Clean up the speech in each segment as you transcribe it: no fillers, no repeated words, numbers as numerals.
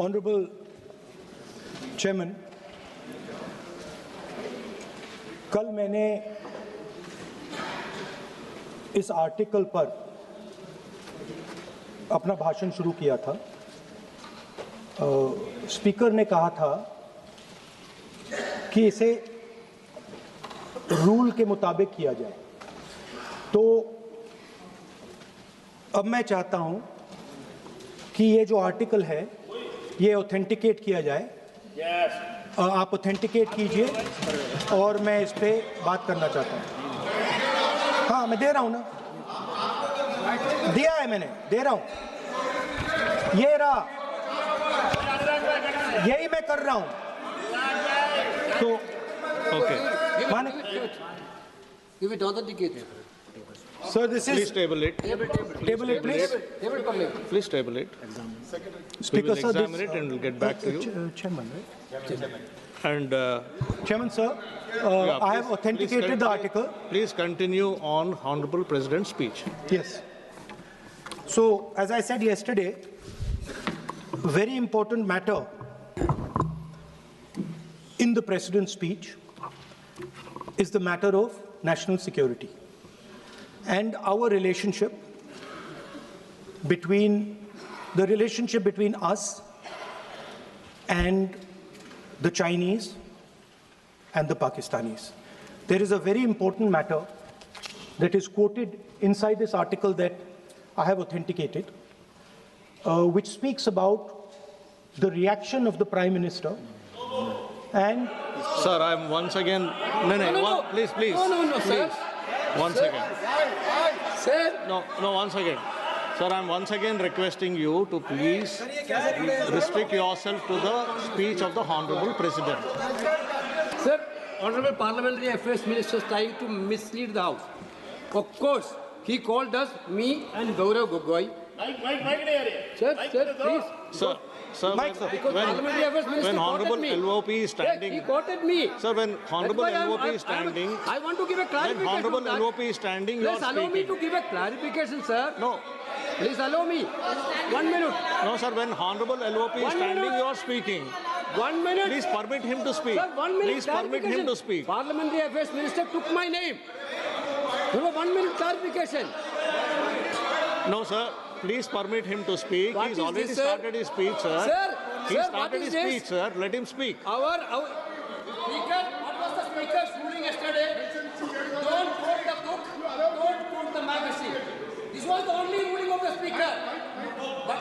Honorable Chairman, कल मैंने इस आर्टिकल पर अपना भाषण शुरू किया था। स्पीकर ने कहा था कि इसे रूल के मुताबिक किया जाए, तो अब मैं चाहता हूं कि ये जो आर्टिकल है ये ऑथेंटिकेट किया जाए। आप ऑथेंटिकेट कीजिए और मैं इस पे बात करना चाहता हूं। हाँ, मैं दे रहा हूं ना, दिया है मैंने, दे रहा हूं, ये रहा, यही मैं कर रहा हूं। तो माने Give it authenticated. Sir, this is Please table it. table it, please. Please table it. We Speaker, will sir, examine this, it and we'll get back to you. Chairman, right? And Chairman, sir, yeah, I have authenticated the article. Please continue on Honorable President's speech. Yes. So, as I said yesterday, very important matter in the President's speech is the matter of national security and our relationship between us and the Chinese and the Pakistanis. There is a very important matter that is quoted inside this article that I have authenticated, which speaks about the reaction of the Prime Minister and... Sir, I am once again... No. Please. No, sir. One second. Sir. No, once again. Sir, I am once again requesting you to please restrict yourself to the speech of the Honorable President. Sir, Honorable Parliamentary Affairs Minister is trying to mislead the House. Of course, he called us, me and Gaurav Gogoi. Sir, please. Sir, Parliamentary Affairs Minister when Honorable quoted me. LOP is standing... Yes, he quoted me. Sir, when Honorable That's why LOP is standing... I want to give a When clarification. Honorable on that. LOP is standing, you are Please allow me speaking. to give a clarification, sir. No. Please allow me. 1 minute. No, sir, when Honorable LOP is 1 standing, minute. you are speaking. 1 minute. Please permit him to speak. Sir, 1 minute Please permit him to speak. Parliamentary Affairs Minister took my name. There was 1 minute clarification. No, sir. Please permit him to speak. What He's is already this, sir? started his speech, sir. Sir, He sir, started what is his this? speech, sir. Let him speak. Our Speaker, what was the Speaker's ruling yesterday? Don't quote the book, don't quote the magazine. This was the only ruling of the Speaker. But,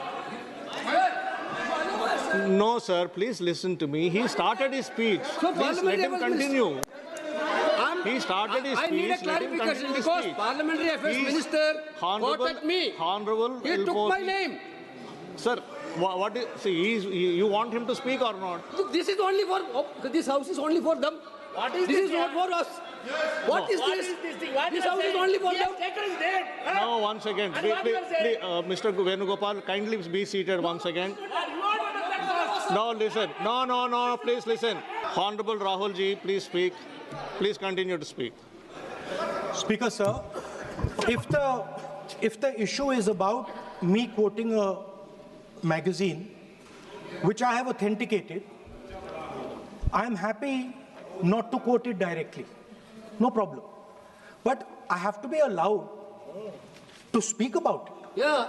sir, No, sir. Please listen to me. He started his speech. So Please let Parliamentary him Affairs continue. He started his I speech. need a Let him clarification continue his because speech. Parliamentary Affairs He's Minister Honorable- quoted me. Honorable He took LOP. my name. Sir, what is, see, you want him to speak or not? This is only for, this house is only for them. What is This this is not for us. What is What this? is this thing? What This you are house is saying? only for He them. has taken his name. Huh? No, one second. And what you are saying? Mr. Venugopal, kindly be seated once again. No, listen. No, please listen. Honorable Rahul ji, please speak. Please continue to speak. Speaker, sir, if the issue is about me quoting a magazine, which I have authenticated, I am happy not to quote it directly. No problem. But I have to be allowed to speak about it. Yeah.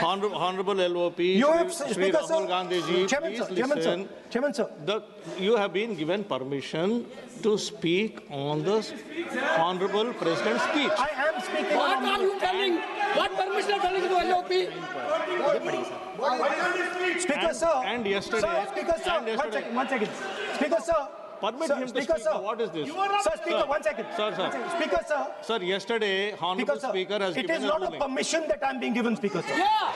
Honorable LOP, You have, Shri Speaker, Rahul sir, Gandhi ji, Chairman, please sir, Chairman, sir, listen. Chairman, sir. You have been given permission to speak on the Honorable President's speech. I am speaking What on are you telling? What permission are telling to LOP? Speaker, sir. and yesterday- Sir, Speaker, sir. and yesterday- One second. Speaker, sir. Permit Sir, him to Speaker, speak. sir. What is this? Sir, Speaker, Sir. 1 second. Sir. One second. Speaker, sir. Sir, yesterday, Honorable Speaker has It given is a not a ruling. permission that I'm being given, Speaker, sir. Yeah.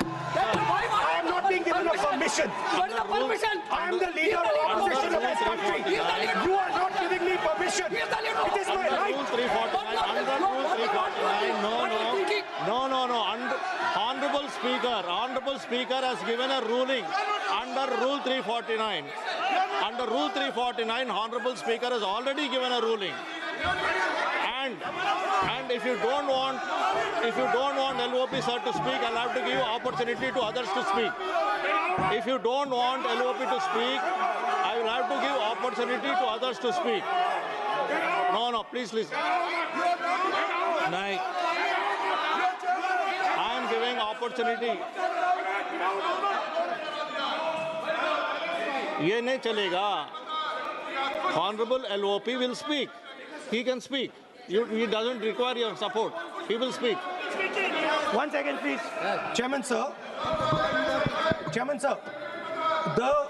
I am not being given a permission. What is the permission? I am the leader of opposition of this country. You are not giving me permission. It is my right. Rule 349, under Rule 349, no. Honorable Speaker has given a ruling under Rule 349. Under Rule 349, Honorable Speaker has already given a ruling. And if you don't want LOP sir to speak, I'll have to give opportunity to others to speak. If you don't want LOP to speak, I will have to give opportunity to others to speak. No, please listen. I am giving opportunity. ये नहीं चलेगा. Honorable LOP will speak. He can speak. He doesn't require your support. He will speak. 1 second, please. Chairman, sir. Chairman, sir. The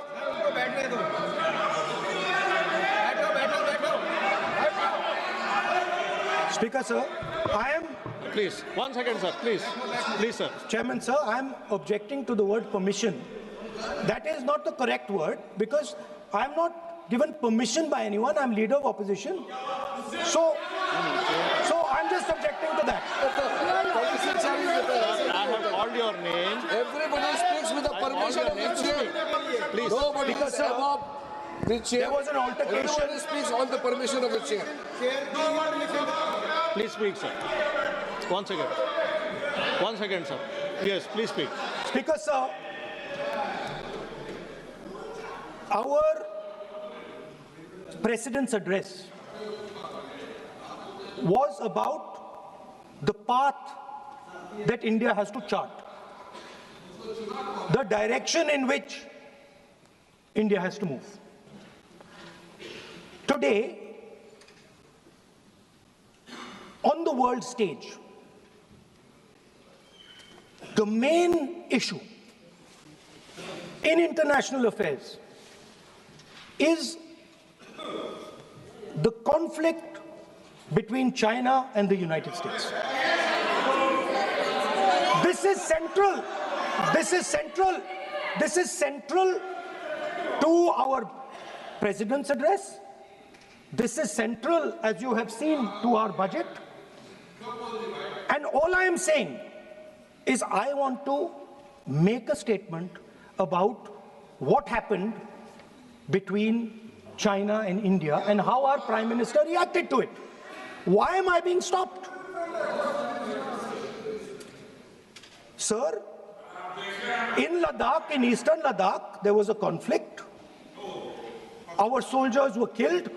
Speaker, sir, I am... Please, 1 second, sir. Please, sir. Chairman, sir, I am objecting to the word permission. That is not the correct word because I am not given permission by anyone. I am leader of opposition. So I'm just objecting to that. I have called your name. Everybody speaks with the permission of the chair. Please. Nobody Because, is sir, above the chair. there was an altercation. Everybody speaks on the permission of the chair. Please speak, sir. 1 second. 1 second, sir. Yes, please speak. Speaker, sir, our President's address was about the path that India has to chart, the direction in which India has to move. Today, on the world stage, the main issue in international affairs is the conflict between China and the United States. This is central. This is central. This is central to our President's address. This is central, as you have seen, to our budget. And all I am saying is I want to make a statement about what happened between China and India and how our Prime Minister reacted to it. Why am I being stopped? Sir, in Ladakh, in eastern Ladakh, there was a conflict. Our soldiers were killed.